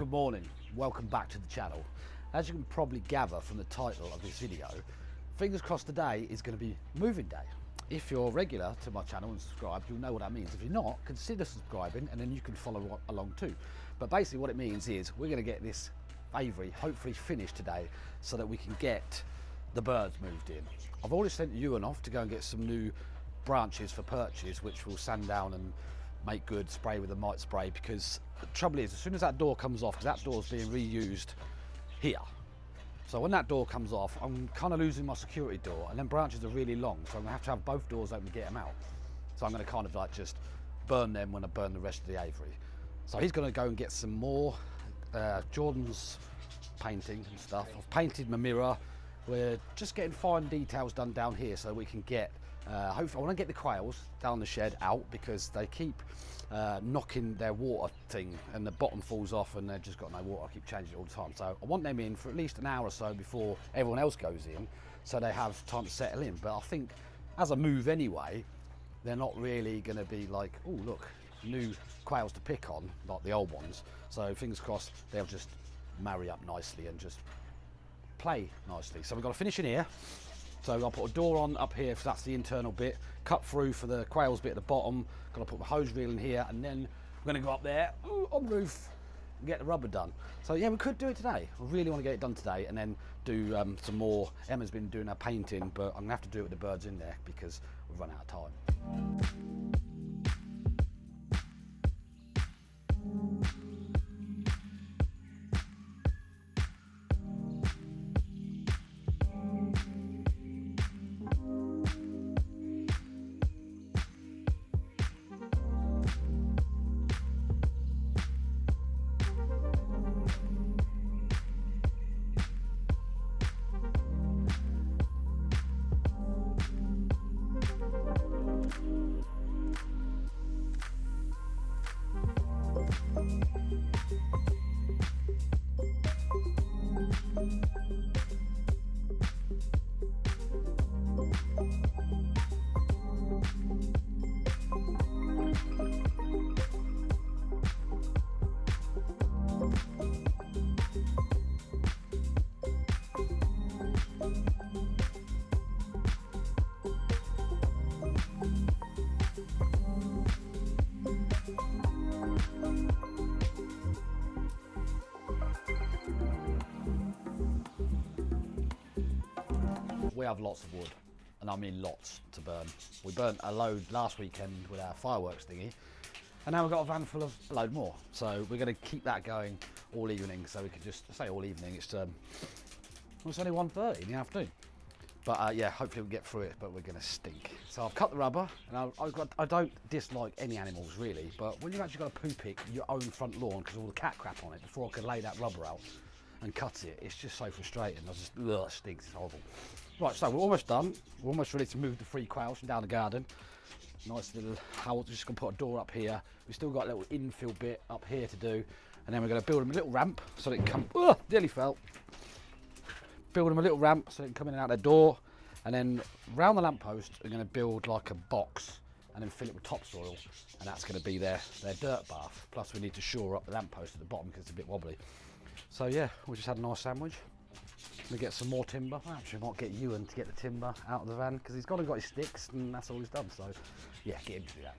Good morning, welcome back to the channel. As you can probably gather from the title of this video, fingers crossed today is going to be moving day. If you're regular to my channel and subscribe, you'll know what that means. If you're not, consider subscribing and then you can follow along too. But basically what it means is we're going to get this aviary hopefully finished today so that we can get the birds moved in. I've already sent Ewan off to go and get some new branches for perches, which will sand down and make good, spray with a mite spray, because the trouble is, as soon as that door comes off, because that door's being reused here. So when that door comes off, I'm kind of losing my security door, and then branches are really long, so I'm gonna have to have both doors open to get them out. So I'm gonna kind of like just burn them when I burn the rest of the aviary. So he's gonna go and get some more Jordan's painting and stuff. I've painted my mirror. We're just getting fine details done down here so we can get, hopefully I want to get the quails down the shed out, because they keep knocking their water thing and the bottom falls off and they've just got no water. I keep changing it all the time. So I want them in for at least an hour or so before everyone else goes in, so they have time to settle in. But I think as a move anyway, they're not really going to be like, oh look, new quails to pick on like the old ones. So fingers crossed they'll just marry up nicely and just play nicely. So we've got to finish in here. So I'll put a door on up here, so that's the internal bit, cut through for the quails bit at the bottom. Got to put the hose reel in here, and then we're going to go up there on the roof and get the rubber done. So yeah, we could do it today. I really want to get it done today and then do some more. Emma's been doing her painting, but I'm going to have to do it with the birds in there because we've run out of time. We have lots of wood, and I mean lots to burn. We burnt a load last weekend with our fireworks thingy, and now we've got a van full of a load more. So we're going to keep that going all evening, so we can just say all evening. It's only 1:30 in the afternoon. But yeah, hopefully we'll get through it, but we're going to stink. So I've cut the rubber, and I don't dislike any animals really, but when you've actually got to poo pick your own front lawn because of all the cat crap on it before I can lay that rubber out and cut it, it's just so frustrating. I just, ugh, it stinks, it's horrible. Right, so we're almost done. We're almost ready to move the 3 quails from down the garden. Nice little house, just gonna put a door up here. We've still got a little infill bit up here to do. And then we're gonna build them a little ramp so they can come, nearly fell. Build them a little ramp so they can come in and out their door. And then round the lamppost, we're gonna build like a box and then fill it with topsoil. And that's gonna be their dirt bath. Plus we need to shore up the lamppost at the bottom because it's a bit wobbly. So yeah, we just had a nice sandwich. We get some more timber. Actually, I might get Ewan to get the timber out of the van because he's got his sticks and that's all he's done. So yeah, get him to do that.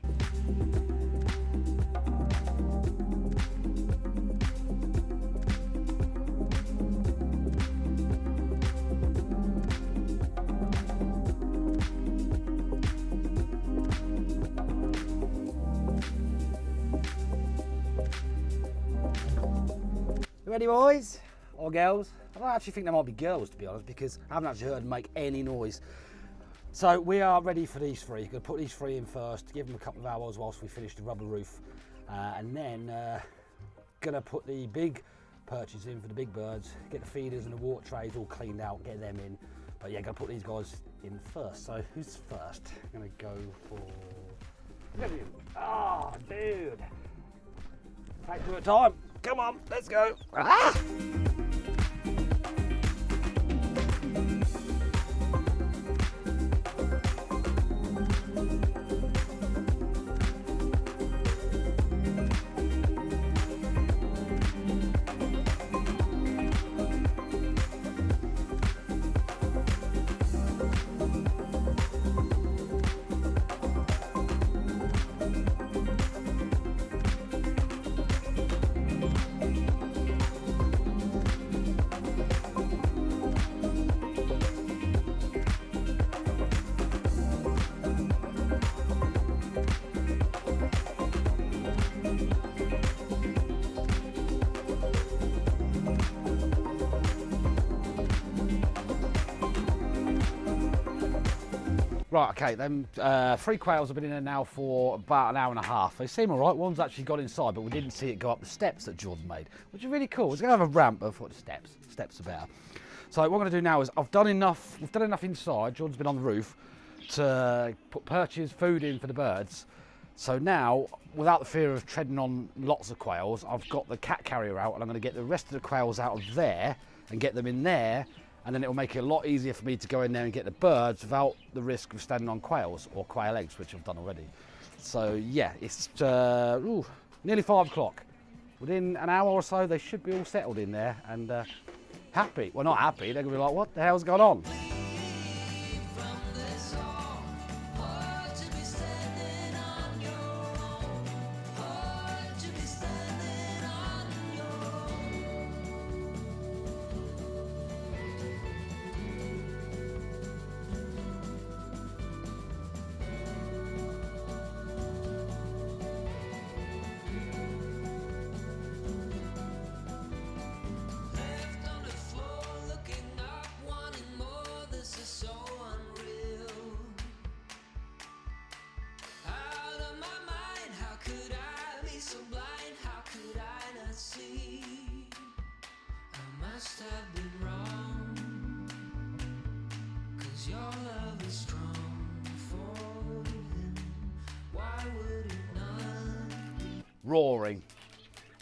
Ready, boys or girls? I don't actually think they might be girls, to be honest, because I haven't actually heard them make any noise. So we are ready for these 3. Gonna put these 3 in first, give them a couple of hours whilst we finish the rubber roof, and then gonna put the big perches in for the big birds, get the feeders and the water trays all cleaned out, get them in. But yeah, gonna put these guys in first. So who's first? I'm gonna go for William. Oh, dude. Take 2 at a time. Come on, let's go. Ah! Right, okay, them 3 quails have been in there now for about an hour and a half. They seem all right. One's actually got inside, but we didn't see it go up the steps that Jordan made, which is really cool. It's going to have a ramp, but I thought steps are better. So what I'm going to do now is we've done enough inside. Jordan's been on the roof to put perches, food in for the birds. So now, without the fear of treading on lots of quails, I've got the cat carrier out and I'm going to get the rest of the quails out of there and get them in there, and then it'll make it a lot easier for me to go in there and get the birds without the risk of standing on quails or quail eggs, which I've done already. So yeah, it's nearly 5 o'clock. Within an hour or so, they should be all settled in there and happy. Well, not happy, they're going to be like, what the hell's going on?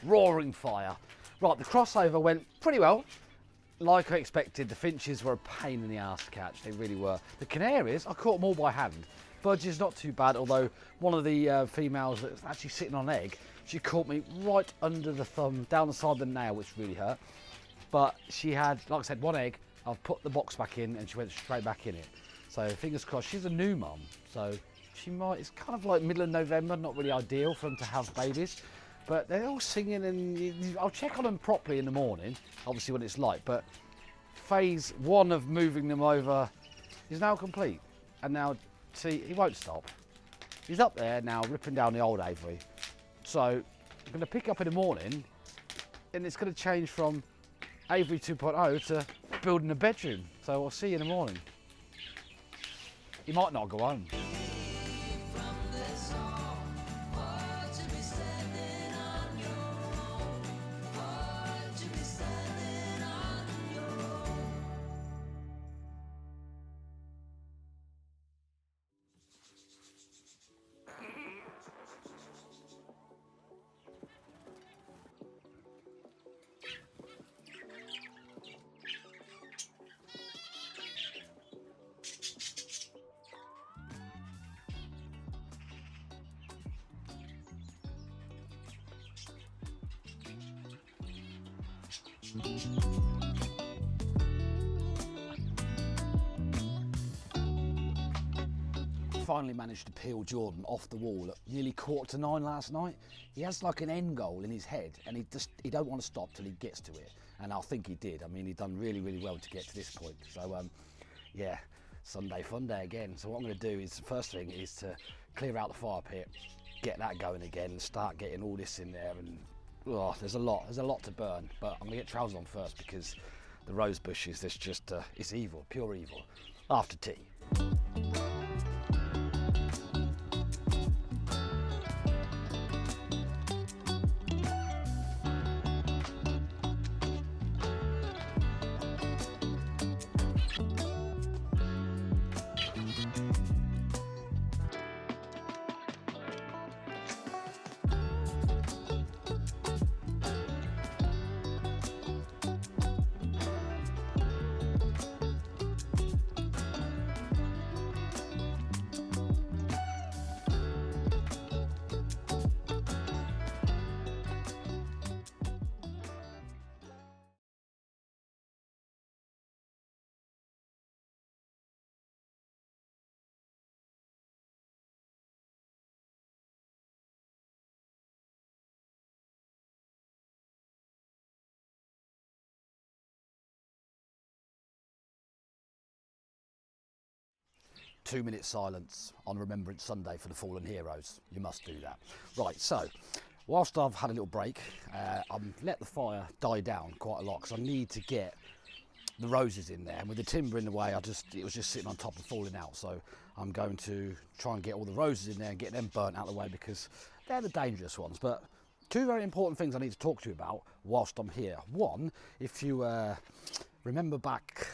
Roaring fire. Right, the crossover went pretty well. Like I expected, the finches were a pain in the arse to catch, they really were. The canaries, I caught them all by hand. Budgie's not too bad, although one of the females that's actually sitting on egg, she caught me right under the thumb, down the side of the nail, which really hurt. But she had, like I said, 1 egg. I've put the box back in and she went straight back in it. So fingers crossed. She's a new mum, so she might, it's kind of like middle of November, not really ideal for them to have babies. But they're all singing, and I'll check on them properly in the morning, obviously when it's light. But phase 1 of moving them over is now complete. And now, see, he won't stop. He's up there now ripping down the old aviary. So I'm going to pick up in the morning, and it's going to change from aviary 2.0 to building a bedroom. So I'll see you in the morning. He might not go home. Finally managed to peel Jordan off the wall at nearly 8:45 last night. He has like an end goal in his head, and he don't want to stop till he gets to it. And I think he did. I mean, he done really well to get to this point. So yeah, Sunday fun day again. So what I'm going to do is, the first thing is to clear out the fire pit, get that going again, and start getting all this in there. And there's a lot to burn. But I'm going to get trousers on first, because the rose bushes, there's just it's evil, pure evil. After tea. Two-minute silence on Remembrance Sunday for the fallen heroes. You must do that. Right, so whilst I've had a little break, I've let the fire die down quite a lot, because I need to get the roses in there, and with the timber in the way, it was just sitting on top and falling out. So I'm going to try and get all the roses in there and get them burnt out of the way, because they're the dangerous ones. But two very important things I need to talk to you about whilst I'm here. One, if you remember back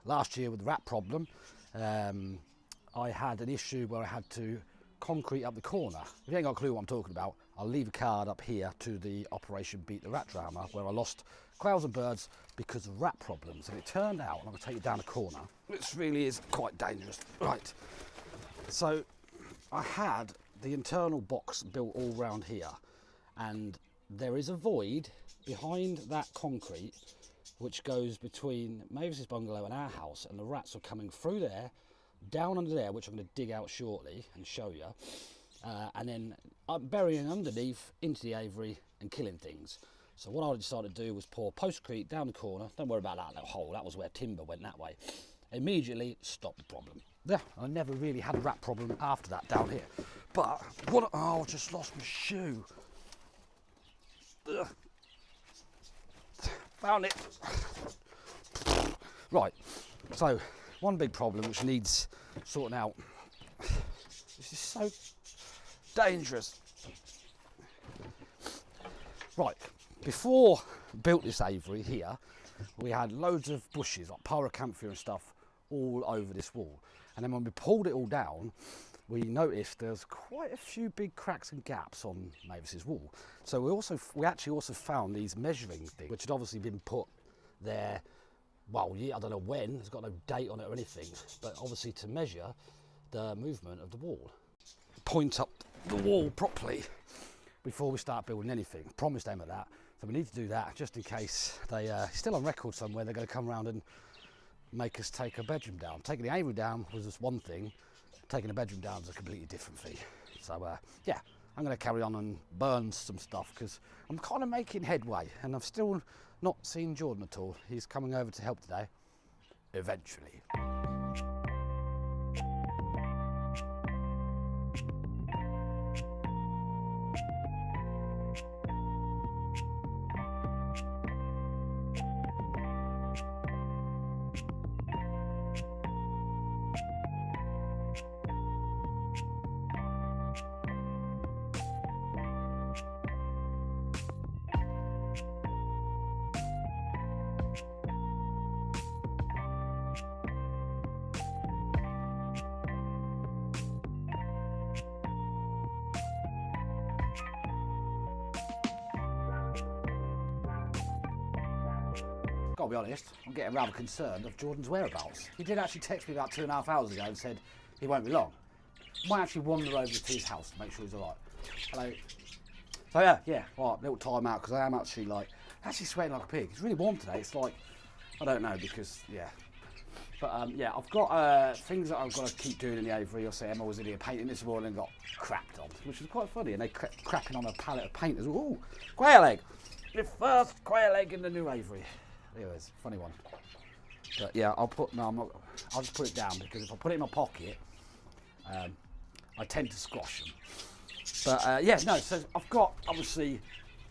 last year with the rat problem, I had an issue where I had to concrete up the corner. If you ain't got a clue what I'm talking about, I'll leave a card up here to the Operation Beat the Rat drama, where I lost quails and birds because of rat problems. And it turned out, and I'm going to take you down the corner, which really is quite dangerous. Right, so I had the internal box built all round here, and there is a void behind that concrete which goes between Mavis's bungalow and our house, and the rats are coming through there, down under there, which I'm going to dig out shortly and show you, and then burying underneath into the aviary and killing things. So what I decided to do was pour postcrete down the corner. Don't worry about that little hole, that was where timber went that way. Immediately stopped the problem. Yeah, I never really had a rat problem after that down here. But what? Oh, I just lost my shoe. Ugh. Found it. Right, so one big problem which needs sorting out. This is so dangerous. Right, before I built this aviary here, we had loads of bushes like pyracantha and stuff all over this wall. And then when we pulled it all down, we noticed there's quite a few big cracks and gaps on Mavis's wall. So we actually also found these measuring things, which had obviously been put there, well, yeah, I don't know when, it's got no date on it or anything, but obviously to measure the movement of the wall. Point up the wall properly before we start building anything. Promised Emma that, so we need to do that just in case they, still on record somewhere, they're going to come around and make us take a bedroom down. Taking the aviary down was just one thing, taking the bedroom down is a completely different thing. So yeah, I'm going to carry on and burn some stuff because I'm kind of making headway, and I've still not seen Jordan at all. He's coming over to help today, eventually. Gotta be honest, I'm getting rather concerned of Jordan's whereabouts. He did actually text me about 2.5 hours ago and said he won't be long. Might actually wander over to his house to make sure he's alright. Hello. So yeah, right, little time out because I am actually sweating like a pig. It's really warm today. It's like, I don't know, because yeah. But yeah, I've got things that I've got to keep doing in the aviary. You'll see Emma was in here painting this morning and got crapped on, which was quite funny. And they kept crapping on a pallet of paint as well. Ooh, quail egg. The first quail egg in the new aviary. Anyways, funny one. But yeah, I'll just put it down because if I put it in my pocket, I tend to squash them. But yeah, no, so I've got obviously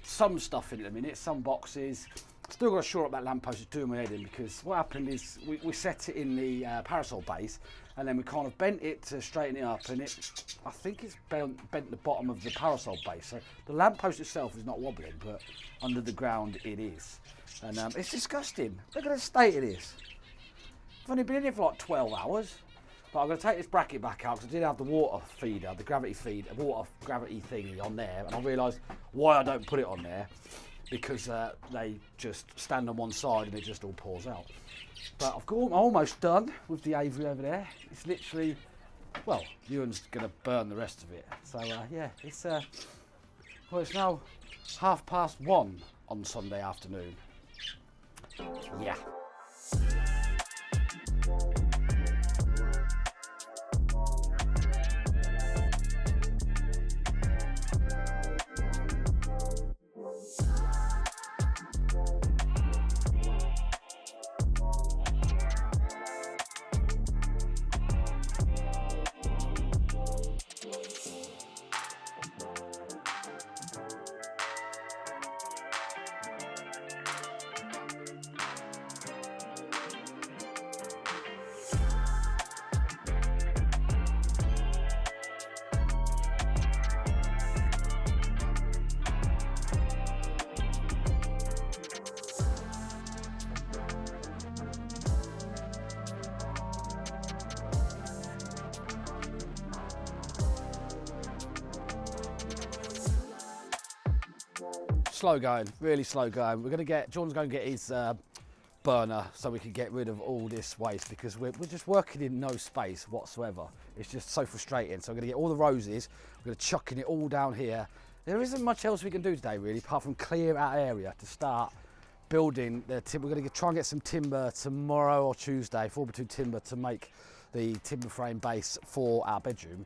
some stuff in it at the minute, some boxes. Still got to shore up that lamppost, just doing my head in, because what happened is we set it in the parasol base, and then we kind of bent it to straighten it up, and I think it's bent the bottom of the parasol base. So the lamppost itself is not wobbling, but under the ground it is. And it's disgusting. Look at the state of this. I've only been in here for like 12 hours. But I'm going to take this bracket back out because I did have the water feeder, the gravity thingy on there. And I realised why I don't put it on there. Because they just stand on one side and it just all pours out. But I'm almost done with the aviary over there. It's literally, well, Ewan's going to burn the rest of it. So yeah, it's now 1:30 on Sunday afternoon. Yeah. slow going, really slow going. We're going to get, Jordan's going to get his burner so we can get rid of all this waste, because we're just working in no space whatsoever. It's just so frustrating. So we're going to get all the roses, we're going to chucking it all down here. There isn't much else we can do today really, apart from clear our area to start building the timber. We're going to try and get some timber tomorrow or Tuesday, 4x2 timber, to make the timber frame base for our bedroom.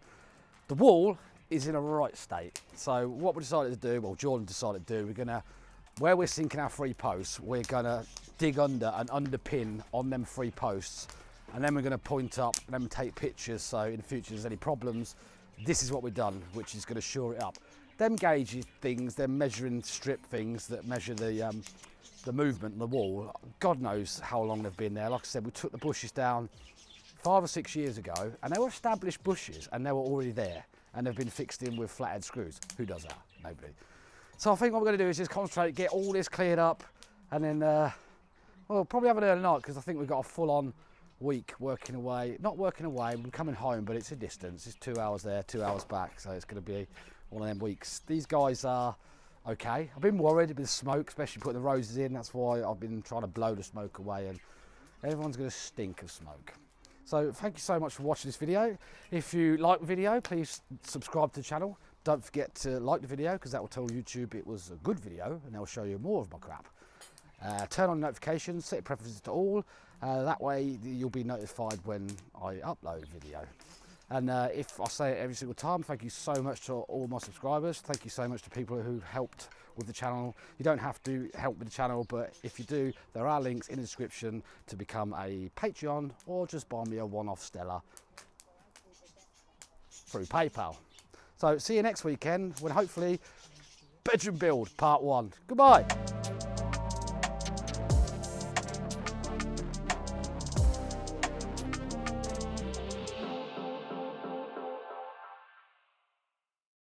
The wall is in a right state. So what we decided to do, well, Jordan decided to do, we're gonna, where we're sinking our 3 posts, we're gonna dig under and underpin on them 3 posts, and then we're gonna point up and then take pictures, so in the future if there's any problems, this is what we've done, which is gonna shore it up. Them gauge things, them measuring strip things that measure the movement in the wall, God knows how long they've been there. Like I said, we took the bushes down 5 or 6 years ago, and they were established bushes and they were already there, and they've been fixed in with flathead screws. Who does that? Nobody. So I think what we're going to do is just concentrate, get all this cleared up, and then well, probably have an early night, because I think we've got a full-on week working away. Not working away, we're coming home, but it's a distance. It's 2 hours there, 2 hours back, so it's going to be one of them weeks. These guys are okay. I've been worried with smoke, especially putting the roses in. That's why I've been trying to blow the smoke away, and everyone's going to stink of smoke. So thank you so much for watching this video. If you like the video, please subscribe to the channel. Don't forget to like the video, because that will tell YouTube it was a good video and they'll show you more of my crap. Turn on notifications, set preferences to all. That way you'll be notified when I upload a video. And if I say it every single time, thank you so much to all my subscribers. Thank you so much to people who helped with the channel. You don't have to help with the channel, but if you do, there are links in the description to become a Patreon, or just buy me a one-off Stella through PayPal. So see you next weekend when hopefully bedroom build part 1. Goodbye.